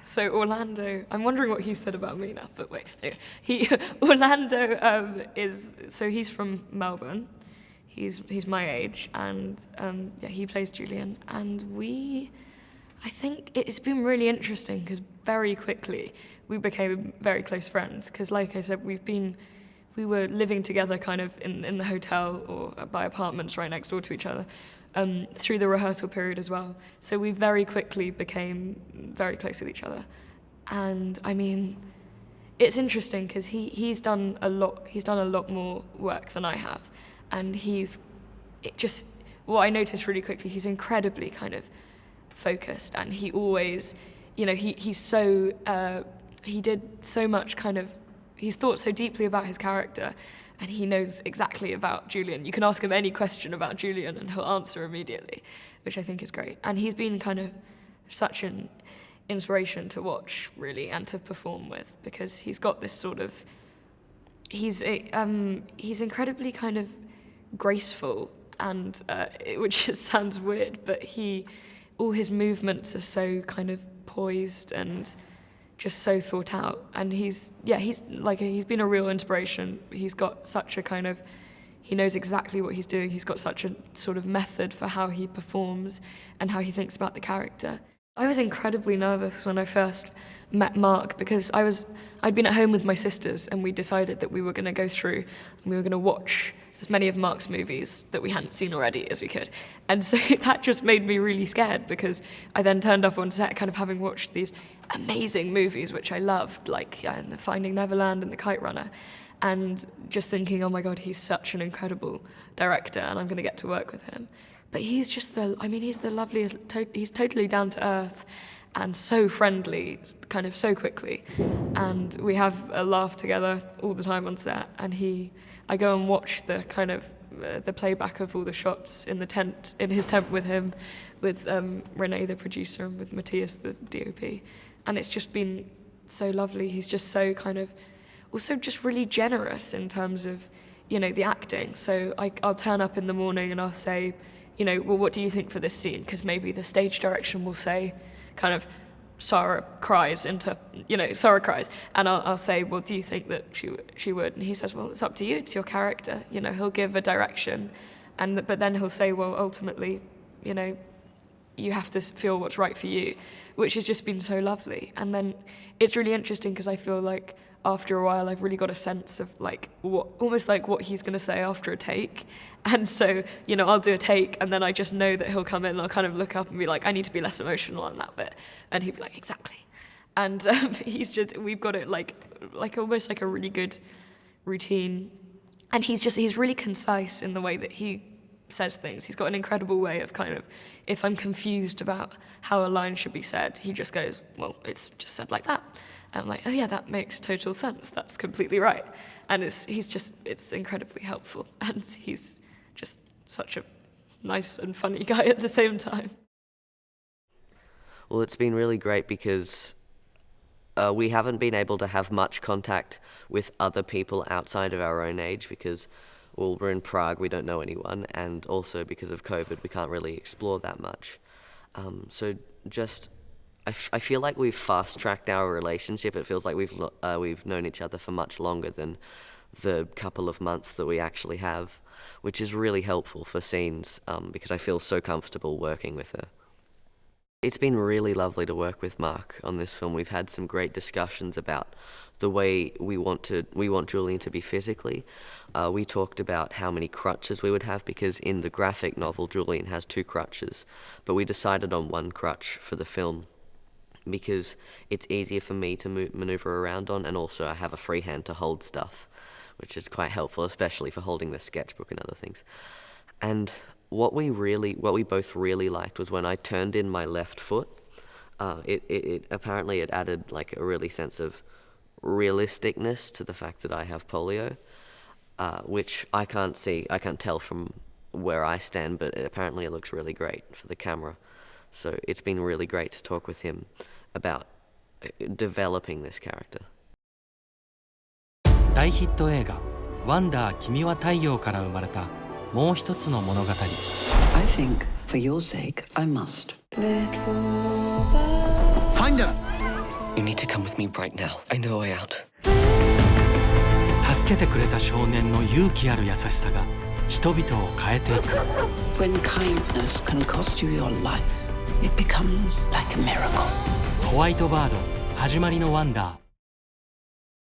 So Orlando, I'm wondering what he said about me now, but wait. Anyway, Orlando he's from Melbourne. He's my age, and he plays Julian. And I think it's been really interesting because very quickly we became very close friends. Because like I said, we were living together kind of in the hotel or by apartments right next door to each other. Through the rehearsal period as well. So we very quickly became very close with each other. And I mean, it's interesting because he's done a lot more work than I have. And what I noticed really quickly, he's incredibly kind of focused, and he always, he's so, he did so much kind of, he's thought so deeply about his character, and he knows exactly about Julian. You can ask him any question about Julian and he'll answer immediately, which I think is great. And he's been kind of such an inspiration to watch, really, and to perform with, because he's got this sort of, he's incredibly kind of graceful, and which sounds weird, but all his movements are so kind of poised and just so thought out, and he's been a real inspiration. He's got such a kind of, he knows exactly what he's doing. He's got such a sort of method for how he performs and how he thinks about the character. I was incredibly nervous when I first met Mark because I'd been at home with my sisters, and we decided that we were going to go through and we were going to watch as many of Mark's movies that we hadn't seen already as we could. And so that just made me really scared, because I then turned up on set kind of having watched these amazing movies which I loved, like the Finding Neverland and The Kite Runner, and just thinking, oh my God, he's such an incredible director and I'm going to get to work with him. But he's just he's the loveliest, he's totally down to earth and so friendly, kind of so quickly. And we have a laugh together all the time on set, and I go and watch the kind of the playback of all the shots in his tent with him, with Renee, the producer, and with Matthias, the DOP. And it's just been so lovely. He's just so kind of, also just really generous in terms of, the acting. So I'll turn up in the morning and I'll say, well, what do you think for this scene? Because maybe the stage direction will say, kind of, Sarah cries, and I'll say, well, do you think that she would? And he says, well, it's up to you, it's your character. He'll give a direction, but then he'll say, well, ultimately, you have to feel what's right for you, which has just been so lovely. And then it's really interesting because I feel like after a while I've really got a sense of almost like what he's going to say after a take. And so, I'll do a take and then I just know that he'll come in and I'll kind of look up and be like, I need to be less emotional on that bit. And he'd be like, exactly. And we've got it like almost like a really good routine. And he's really concise in the way that he says things. He's got an incredible way of kind of, if I'm confused about how a line should be said, he just goes, well, it's just said like that. And I'm like, oh yeah, that makes total sense. That's completely right. And it's incredibly helpful. And he's just such a nice and funny guy at the same time. Well, it's been really great because we haven't been able to have much contact with other people outside of our own age because, well, we're in Prague, we don't know anyone, and also because of COVID, we can't really explore that much. I feel like we've fast-tracked our relationship. It feels like we've known each other for much longer than the couple of months that we actually have, which is really helpful for scenes because I feel so comfortable working with her. It's been really lovely to work with Mark on this film. We've had some great discussions about the way we want Julian to be physically. We talked about how many crutches we would have because in the graphic novel, Julian has 2 crutches, but we decided on 1 crutch for the film because it's easier for me to maneuver around on, and also I have a free hand to hold stuff, which is quite helpful, especially for holding the sketchbook and other things. And what we both really liked was when I turned in my left foot, it apparently it added like a really sense of realisticness to the fact that I have polio, which I can't tell from where I stand, but apparently it looks really great for the camera. So it's been really great to talk with him about developing this character. 大ヒット映画「ワンダー君は太陽」から生まれたもう一つの物語。 I think, for your sake, I must. Find her! You need to come with me right now. I know a way out. 助けてくれた少年の勇気ある優しさが人々を変えていく。 When kindness can cost you your life, it becomes like a miracle. ホワイトバード、始まりのワンダー。